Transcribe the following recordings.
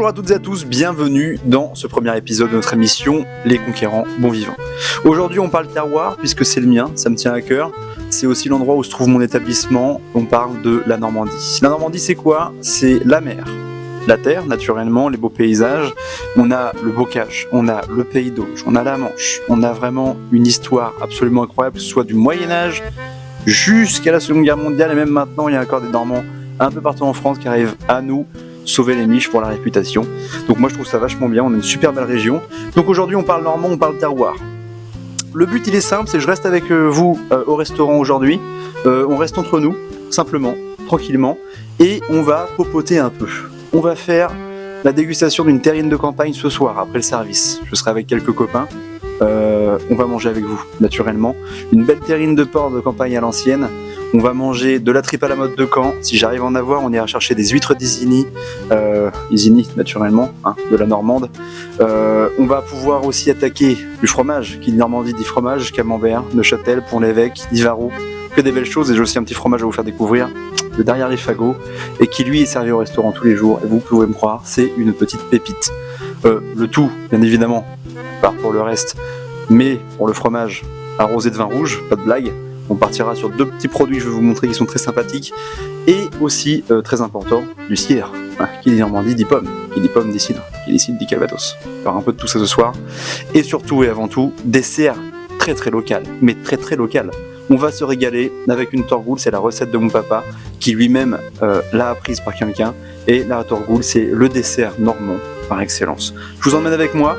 Bonjour à toutes et à tous, bienvenue dans ce premier épisode de notre émission Les Conquérants Bons Vivants. Aujourd'hui on parle terroir puisque c'est le mien, ça me tient à cœur. C'est aussi l'endroit où se trouve mon établissement, on parle de la Normandie. La Normandie c'est quoi? C'est la mer, la terre naturellement, les beaux paysages, on a le bocage, on a le pays d'Auge, on a la Manche, on a vraiment une histoire absolument incroyable, que ce soit du Moyen-Âge jusqu'à la Seconde Guerre mondiale et même maintenant il y a encore des Normands un peu partout en France qui arrivent à nous sauver les miches pour la réputation. Donc moi je trouve ça vachement bien, on a une super belle région. Donc aujourd'hui on parle normand, on parle terroir. Le but il est simple, c'est que je reste avec vous au restaurant aujourd'hui. On reste entre nous, simplement, tranquillement, et on va popoter un peu. On va faire la dégustation d'une terrine de campagne ce soir, après le service. Je serai avec quelques copains. On va manger avec vous, naturellement. Une belle terrine de porc de campagne à l'ancienne. On va manger de la tripe à la mode de Caen. Si j'arrive à en avoir, on ira chercher des huîtres d'Isigny. Isigny, naturellement, hein, de la Normande. On va pouvoir aussi attaquer du fromage. Qui dit Normandie dit fromage, Camembert, Neuchâtel, Pont-l'Évêque, Divarot. Que des belles choses. Et j'ai aussi un petit fromage à vous faire découvrir de derrière les fagots. Et qui lui est servi au restaurant tous les jours. Et vous pouvez me croire, c'est une petite pépite. Le tout, bien évidemment, pas pour le reste. Mais pour le fromage arrosé de vin rouge, pas de blague. On partira sur deux petits produits que je vais vous montrer qui sont très sympathiques. Et aussi, très important, du cidre. Qui dit Normandie dit pomme. Qui dit pomme dit cidre. Qui dit cidre dit Calvados. On va faire un peu de tout ça ce soir. Et surtout et avant tout, dessert très très local. Mais très très local. On va se régaler avec une torgoule. C'est la recette de mon papa qui lui-même l'a apprise par quelqu'un. Et la torgoule, c'est le dessert normand par excellence. Je vous emmène avec moi.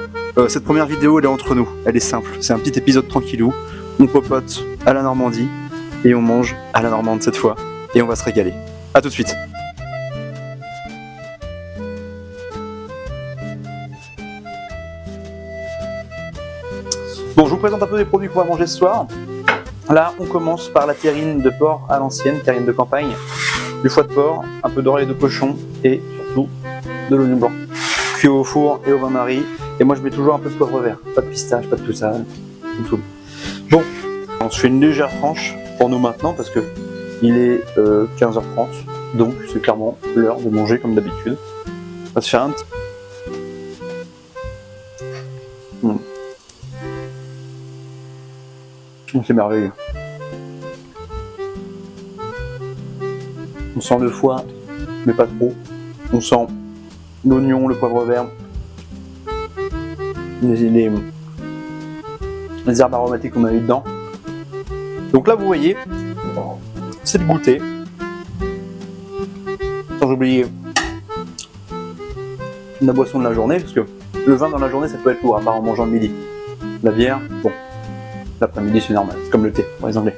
Cette première vidéo, elle est entre nous. Elle est simple. C'est un petit épisode tranquillou. On popote à la Normandie et on mange à la normande cette fois et on va se régaler. A tout de suite. Bon, je vous présente un peu les produits qu'on va manger ce soir. Là, on commence par la terrine de porc à l'ancienne, terrine de campagne, du foie de porc, un peu d'oreille de cochon et surtout de l'oignon blanc. Cuit au four et au bain-marie. Et moi, je mets toujours un peu de poivre vert. Pas de pistache, pas de tout ça. Tout. Bon, on se fait une légère tranche pour nous maintenant parce que il est 15h30, donc c'est clairement l'heure de manger comme d'habitude. On va se faire un petit... C'est merveilleux. On sent le foie, mais pas trop. On sent l'oignon, le poivre vert, les herbes aromatiques qu'on a mis dedans. Donc là vous voyez, c'est le goûter. Sans oublier la boisson de la journée, parce que le vin dans la journée ça peut être lourd, à part en mangeant le midi. La bière, bon, l'après-midi c'est normal, c'est comme le thé pour les Anglais.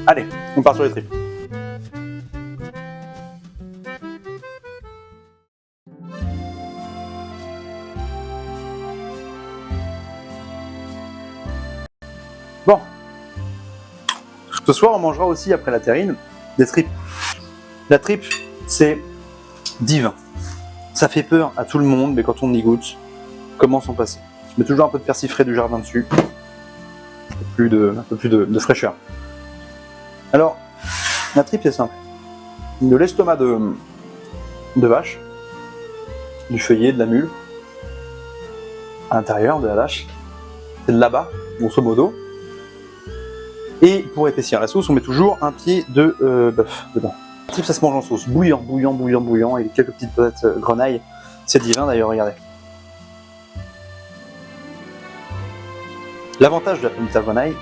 Allez, on part sur les tripes. Bon, ce soir on mangera aussi après la terrine des tripes. La tripe c'est divin. Ça fait peur à tout le monde, mais quand on y goûte, comment s'en passer? Je mets toujours un peu de persil frais du jardin dessus, un peu plus de fraîcheur. Alors, la tripe c'est simple. De l'estomac de vache, du feuillet, de la mule, à l'intérieur de la vache, c'est de là-bas, grosso modo. Et pour épaissir la sauce, on met toujours un pied de bœuf dedans. La tripe, ça se mange en sauce, bouillant, et quelques petites patates grenaille. C'est divin d'ailleurs, regardez. L'avantage de la pomme de terre grenaille,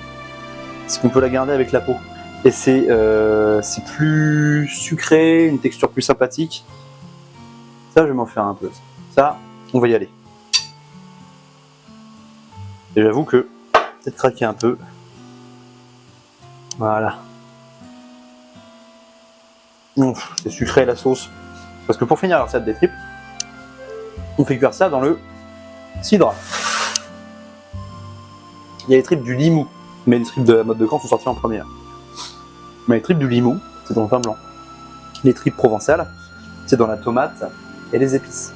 c'est qu'on peut la garder avec la peau. Et c'est plus sucré, une texture plus sympathique. Ça, je vais m'en faire un peu. Ça, on va y aller. Et j'avoue que, peut-être craquer un peu. Voilà. C'est sucré la sauce. Parce que pour finir la recette des tripes, on fait cuire ça dans le cidre. Il y a les tripes du Limoux, mais les tripes de la mode de Caen sont sorties en première. Mais les tripes du Limoux, c'est dans le vin blanc. Les tripes provençales, c'est dans la tomate et les épices.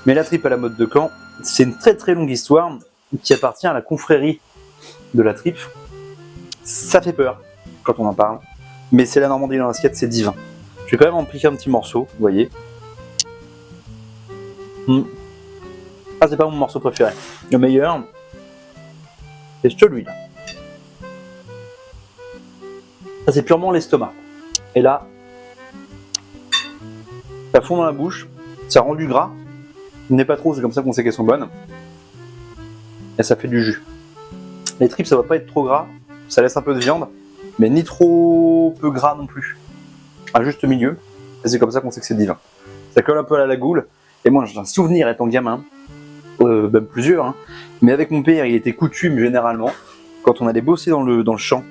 Mais la tripe à la mode de Caen, c'est une très très longue histoire qui appartient à la confrérie de la tripe. Ça fait peur quand on en parle, mais c'est la Normandie dans l'assiette, c'est divin. Je vais quand même en piquer un petit morceau, vous voyez. Ah, c'est pas mon morceau préféré. Le meilleur, c'est celui-là. Ça, c'est purement l'estomac. Et là, ça fond dans la bouche, ça rend du gras. Il n'est pas trop, c'est comme ça qu'on sait qu'elles sont bonnes. Et ça fait du jus. Les tripes, ça va pas être trop gras, ça laisse un peu de viande, mais ni trop peu gras non plus. Un juste milieu, et c'est comme ça qu'on sait que c'est divin. Ça colle un peu à la goule, et moi j'ai un souvenir étant gamin, même plusieurs, hein, mais avec mon père, il était coutume généralement, quand on allait bosser dans le champ,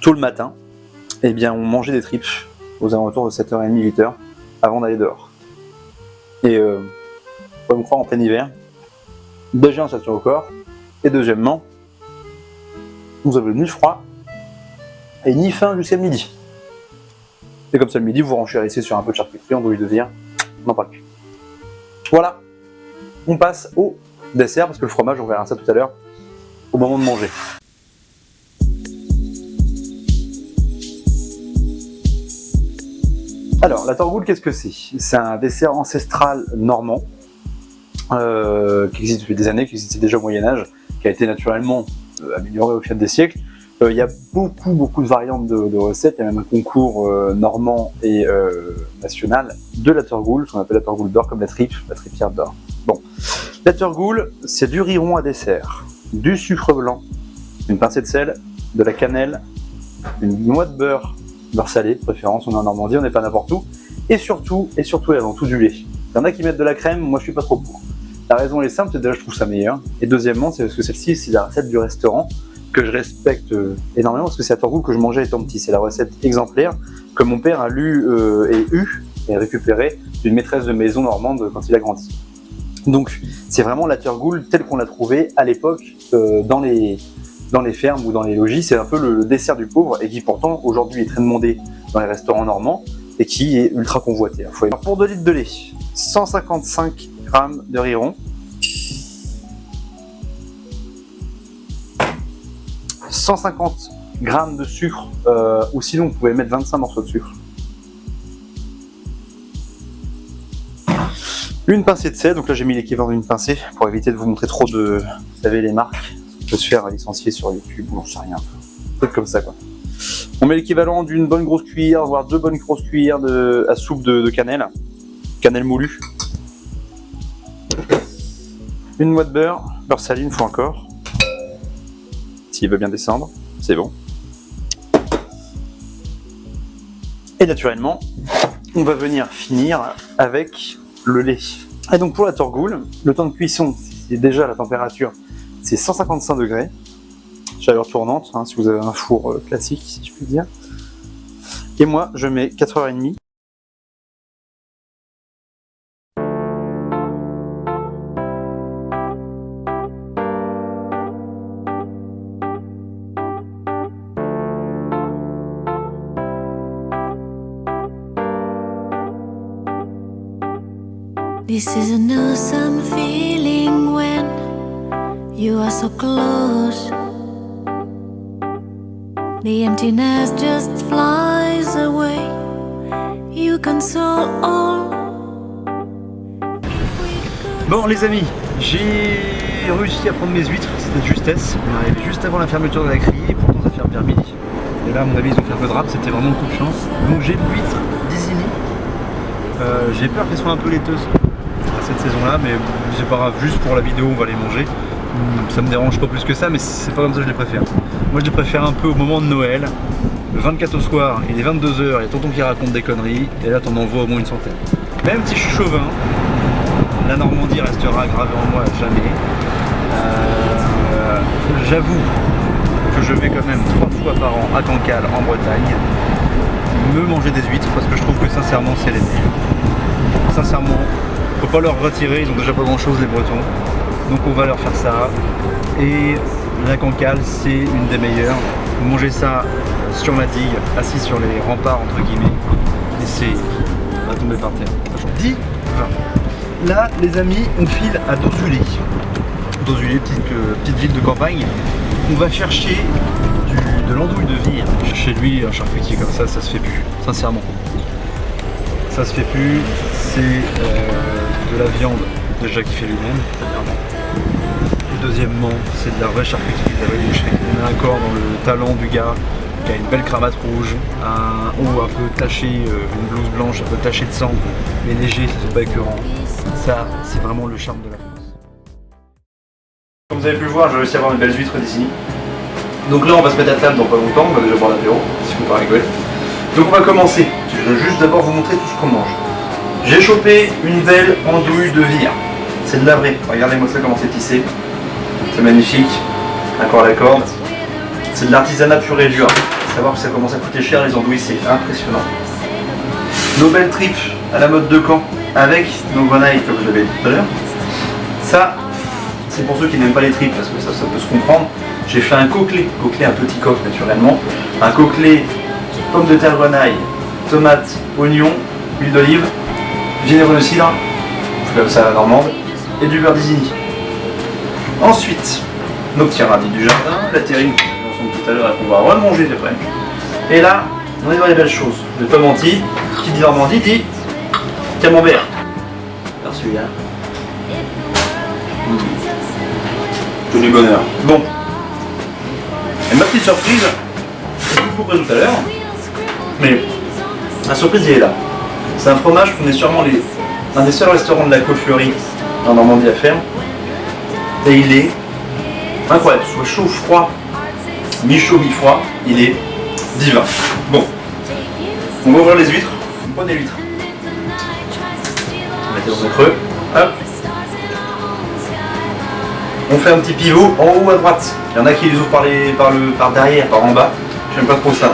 tôt le matin, eh bien on mangeait des tripes aux alentours de 7h30, 8h, avant d'aller dehors. Et faut me croire en plein hiver, déjà ça tient au corps, et deuxièmement, vous avez ni froid et ni faim jusqu'à midi. Et comme ça le midi, vous renchérissez sur un peu de charcuterie, andouille de vire, on n'en parle plus. Voilà, on passe au dessert, parce que le fromage, on verra ça tout à l'heure, au moment de manger. Alors, la torgoule, qu'est-ce que c'est? C'est un dessert ancestral normand, qui existe depuis des années, qui existait déjà au Moyen-Âge, qui a été naturellement amélioré au fil des siècles. Il y a beaucoup de variantes de recettes. Il y a même un concours normand et national de la torgoule, qu'on appelle la torgoule beurre, comme la tripière beurre. Bon, la torgoule, c'est du riz rond à dessert, du sucre blanc, une pincée de sel, de la cannelle, une noix de beurre salé, de préférence, on est en Normandie, on n'est pas n'importe où, et surtout et avant tout du lait. Il y en a qui mettent de la crème, moi je suis pas trop pour. La raison est simple, c'est déjà je trouve ça meilleur, et deuxièmement, c'est parce que celle-ci, c'est la recette du restaurant, que je respecte énormément, parce que c'est la torgoule que je mangeais étant petit. C'est la recette exemplaire que mon père a lu et récupérée d'une maîtresse de maison normande quand il a grandi. Donc c'est vraiment la torgoule telle qu'on l'a trouvée à l'époque dans les fermes ou dans les logis. C'est un peu le dessert du pauvre, et qui pourtant aujourd'hui est très demandé dans les restaurants normands, et qui est ultra convoité. Alors, pour 2 litres de lait, 155 g de riz rond, 150 g de sucre, ou sinon vous pouvez mettre 25 morceaux de sucre, une pincée de sel, donc là j'ai mis l'équivalent d'une pincée pour éviter de vous montrer trop de, vous savez, les marques, on peut se faire licencier sur YouTube, ou j'en sais rien, un truc comme ça quoi. On met l'équivalent d'une bonne grosse cuillère, voire 2 bonnes grosses cuillères à soupe de cannelle moulue, une noix de beurre salé une fois encore, s'il veut bien descendre, c'est bon. Et naturellement, on va venir finir avec le lait. Et donc pour la torgoule, le temps de cuisson, c'est déjà la température, c'est 155 degrés, chaleur tournante, hein, si vous avez un four classique, si je puis dire. Et moi, je mets 4h30. This is an awesome feeling when you are so close. The emptiness just flies away. You console all. Bon les amis, j'ai réussi à prendre mes huîtres, c'était de justesse. On est arrivé juste avant la fermeture de la criée, et pourtant ça ferme vers midi. Et là à mon avis ils ont fait un peu de rap, c'était vraiment le coup de chance. Donc j'ai une huître d'Isigny. J'ai peur qu'elle soit un peu laiteuse cette saison-là, mais c'est pas grave, juste pour la vidéo on va les manger. Ça me dérange pas plus que ça, mais c'est pas comme ça que je les préfère. Moi je les préfère un peu au moment de Noël, le 24 au soir, il est 22h, et tonton qui raconte des conneries, et là t'en envoies au moins une centaine. Même si je suis chauvin, la Normandie restera gravée en moi à jamais. J'avoue que je vais quand même 3 fois par an à Cancale, en Bretagne, me manger des huîtres, parce que je trouve que sincèrement c'est les meilleurs. Sincèrement, faut pas leur retirer, ils ont déjà pas grand chose les Bretons, donc on va leur faire ça. Et la Cancale c'est une des meilleures. Vous mangez ça sur ma digue, assis sur les remparts entre guillemets, et c'est on va tomber par terre. 10, 20. Là les amis, on file à Dozulé. Dozulé, petite ville de campagne. On va chercher de l'andouille de vire. Chez lui un charcutier comme ça se fait plus, sincèrement. ça se fait plus, c'est de la viande déjà qui fait lui-même, premièrement. Et deuxièmement, c'est de la vraie charcuterie, de la vraie boucherie. On a encore dans le talent du gars qui a une belle cravate rouge, un haut un peu taché, une blouse blanche un peu tachée de sang, mais léger, c'est pas écœurant. Ça, c'est vraiment le charme de la France. Comme vous avez pu le voir, j'ai réussi à avoir une belle huître d'ici. Donc là, on va se mettre à table dans pas longtemps, on va déjà boire l'apéro, si vous pas rigoler. Donc on va commencer. Je vais juste d'abord vous montrer tout ce qu'on mange. J'ai chopé une belle andouille de vire. C'est de la vraie. Regardez-moi ça comment c'est tissé. C'est magnifique. Accord à la corde. C'est de l'artisanat pur et dur. Savoir que ça commence à coûter cher les andouilles, c'est impressionnant. Nos belles tripes à la mode de Caen avec nos grenailles comme je l'avais dit tout à l'heure. Ça, c'est pour ceux qui n'aiment pas les tripes parce que ça peut se comprendre. J'ai fait un coquelet un petit coq naturellement. Un coquelet, pommes de terre grenaille, tomates, oignons, huile d'olive, vinaigre de cidre, comme ça à la normande, et du beurre d'Isigny. Ensuite, nos petits radis du jardin, la terrine tout à l'heure et qu'on va remanger après. Et là, on est dans les belles choses. Je n'ai pas menti. Qui dit Normandie dit camembert. Alors celui-là. Que du bonheur. Bon. Et ma petite surprise, je vous couperai tout à l'heure. Mais la surprise il est là. C'est un fromage qu'on est sûrement un des seuls restaurants de la Côte-Fleurie en Normandie à faire. Et il est incroyable, soit chaud ou froid. Mi-chaud, mi-froid, il est divin. Bon, on va ouvrir les huîtres. Prenez l'huître. Mettez dans un creux. Hop. On fait un petit pivot en haut à droite. Il y en a qui les ouvrent par derrière, par en bas. J'aime pas trop ça.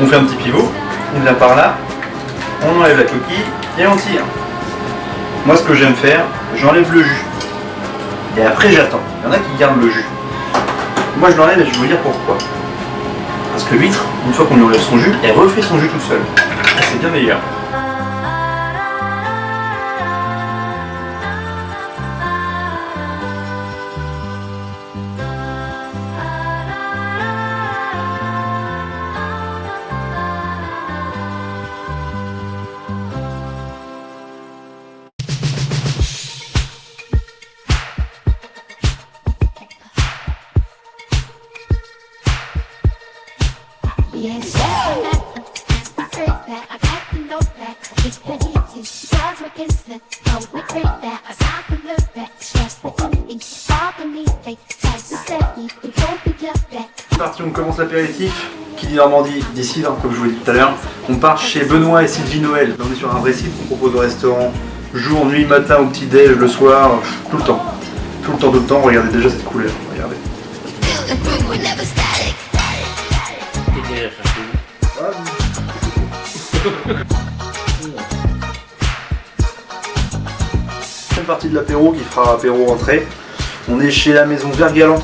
On fait un petit pivot. On vient par là. On enlève la coquille et on tire. Moi, ce que j'aime faire, j'enlève le jus. Et après, j'attends. Il y en a qui gardent le jus. Moi je l'enlève et je vais vous dire pourquoi. Parce que l'huître, une fois qu'on lui enlève son jus, elle refait son jus tout seul. C'est bien meilleur. Yes, I heard that. I got to know that. It's pretty easy. Dogs were instant. Oh, we create that. I saw the look back. Stress the enemy. All beneath it. Size the steady. We don't be left back. C'est parti, on commence l'apéritif. Qui dit Normandie, dit cidre, comme je vous l'ai dit tout à l'heure. On part chez Benoît et Sylvie Noël. Là, on est sur un vrai site qu'on propose au restaurant. Jour, nuit, matin, au petit-déj, le soir, tout le temps. Tout le temps, regardez déjà cette couleur. Regardez. Une partie de l'apéro qui fera apéro entrée. On est chez la maison Vergalan.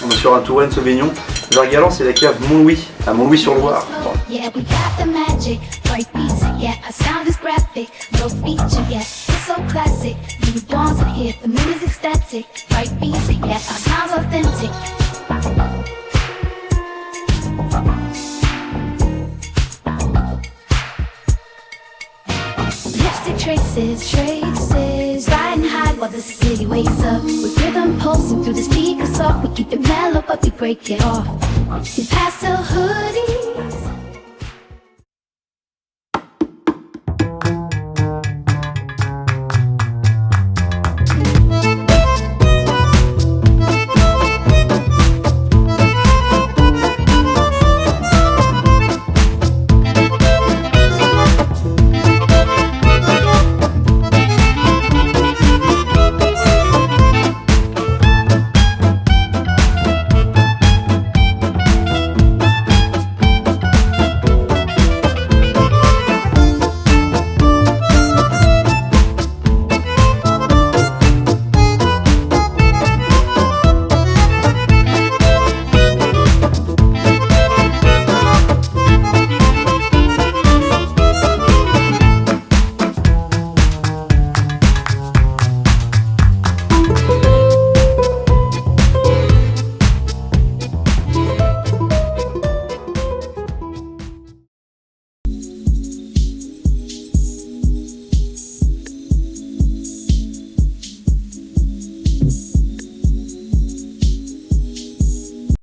On est sur un Touraine Sauvignon. Vergalan, c'est la cave Montlouis, à Montlouis-sur-Loire. Yeah, we got the magic, bright beats, yeah, our sound is graphic, no feature, yeah, it's so classic, new dawns are here, the mood is ecstatic, bright beats, yeah, our sound's authentic. Lipstick traces, riding high while the city wakes up, with rhythm pulsing through the speakers off, we keep it mellow but we break it off, we pass the hoodie.